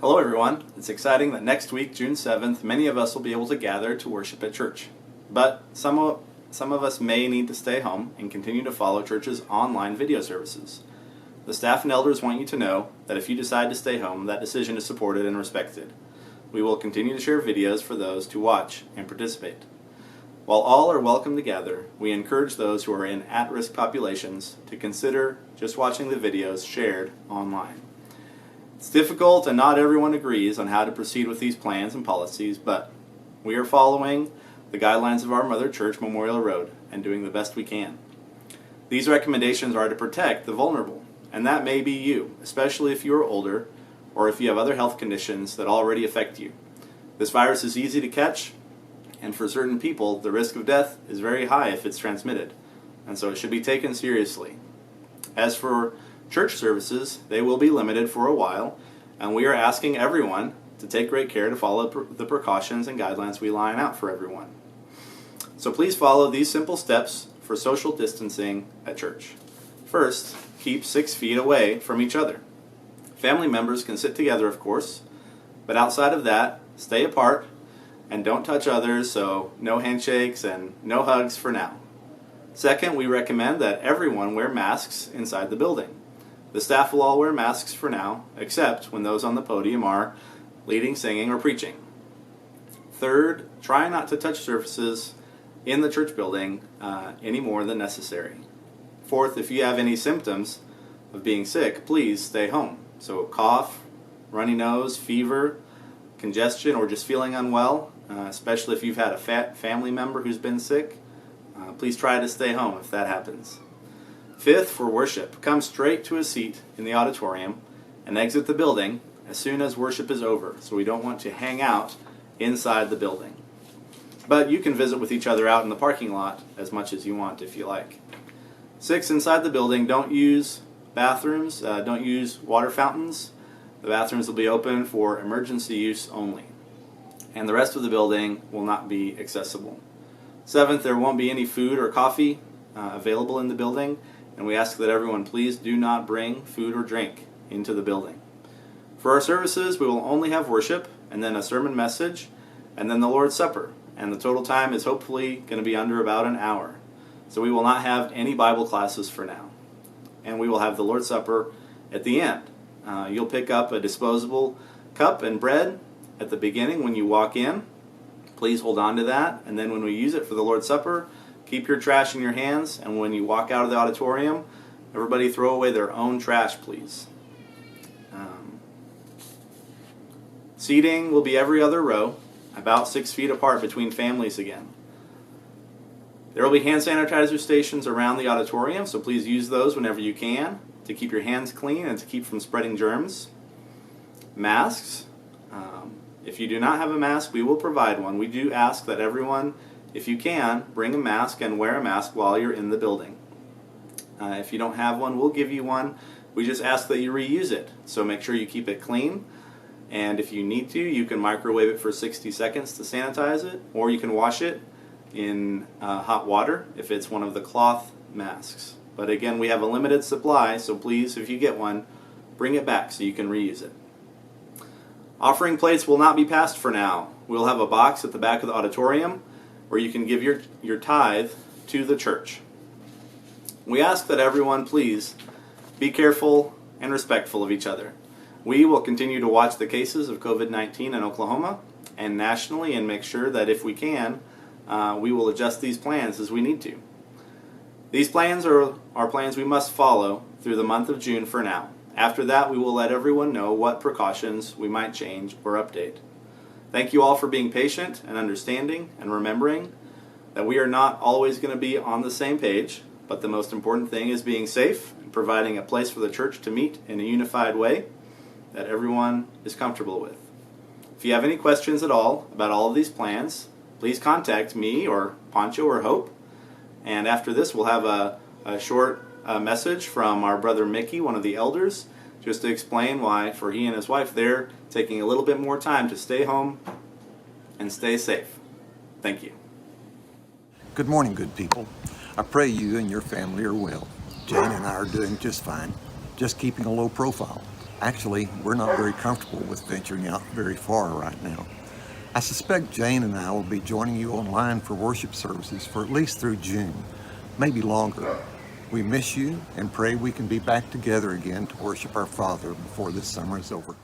Hello everyone. It's exciting that next week, June 7th, many of us will be able to gather to worship at church. But some of us may need to stay home and continue to follow church's online video services. The staff and elders want you to know that if you decide to stay home, that decision is supported and respected. We will continue to share videos for those to watch and participate. While all are welcome to gather, we encourage those who are in at-risk populations to consider just watching the videos shared online. It's difficult and not everyone agrees on how to proceed with these plans and policies, but we are following the guidelines of our Mother Church, Memorial Road, and doing the best we can. These recommendations are to protect the vulnerable, and that may be you, especially if you are older or if you have other health conditions that already affect you. This virus is easy to catch, and for certain people, the risk of death is very high if it's transmitted, and so it should be taken seriously. As for church services, they will be limited for a while, and we are asking everyone to take great care to follow the precautions and guidelines we line out for everyone. So please follow these simple steps for social distancing at church. First, keep 6 feet away from each other. Family members can sit together, of course, but outside of that, stay apart and don't touch others, so no handshakes and no hugs for now. Second, we recommend that everyone wear masks inside the building. The staff will all wear masks for now, except when those on the podium are leading, singing, or preaching. Third, try not to touch surfaces in the church building any more than necessary. Fourth, if you have any symptoms of being sick, please stay home. So cough, runny nose, fever, congestion, or just feeling unwell, especially if you've had a family member who's been sick, please try to stay home if that happens. Fifth, for worship, come straight to a seat in the auditorium and exit the building as soon as worship is over, so we don't want to hang out inside the building. But you can visit with each other out in the parking lot as much as you want if you like. Sixth, inside the building, don't use bathrooms, don't use water fountains. The bathrooms will be open for emergency use only, and the rest of the building will not be accessible. Seventh, there won't be any food or coffee available in the building, and we ask that everyone please do not bring food or drink into the building. For our services, we will only have worship, and then a sermon message, and then the Lord's Supper, and the total time is hopefully going to be under about an hour. So we will not have any Bible classes for now, and we will have the Lord's Supper at the end. You'll pick up a disposable cup and bread at the beginning when you walk in. Please hold on to that, and then when we use it for the Lord's Supper, keep your trash in your hands, and when you walk out of the auditorium, everybody throw away their own trash, please. Seating will be every other row, about 6 feet apart between families again. There will be hand sanitizer stations around the auditorium, so please use those whenever you can to keep your hands clean and to keep from spreading germs. Masks. If you do not have a mask, we will provide one. We do ask that everyone, if you can, bring a mask and wear a mask while you're in the building. If you don't have one, we'll give you one. We just ask that you reuse it, so make sure you keep it clean. And if you need to, you can microwave it for 60 seconds to sanitize it, or you can wash it in hot water if it's one of the cloth masks. But again, we have a limited supply, so please, if you get one, bring it back so you can reuse it. Offering plates will not be passed for now. We'll have a box at the back of the auditorium where you can give your tithe to the church. We ask that everyone please be careful and respectful of each other. We will continue to watch the cases of COVID-19 in Oklahoma and nationally and make sure that if we can, we will adjust these plans as we need to. These plans are plans we must follow through the month of June for now. After that, we will let everyone know what precautions we might change or update. Thank you all for being patient and understanding and remembering that we are not always going to be on the same page, but the most important thing is being safe and providing a place for the church to meet in a unified way that everyone is comfortable with. If you have any questions at all about all of these plans, please contact me or Pancho or Hope. And after this, we'll have a short message from our brother Mickey, one of the elders, just to explain why, for he and his wife, they're taking a little bit more time to stay home and stay safe. Thank you. Good morning, good people. I pray you and your family are well. Jane and I are doing just fine, just keeping a low profile. Actually, we're not very comfortable with venturing out very far right now. I suspect Jane and I will be joining you online for worship services for at least through June, maybe longer. We miss you and pray we can be back together again to worship our Father before this summer is over.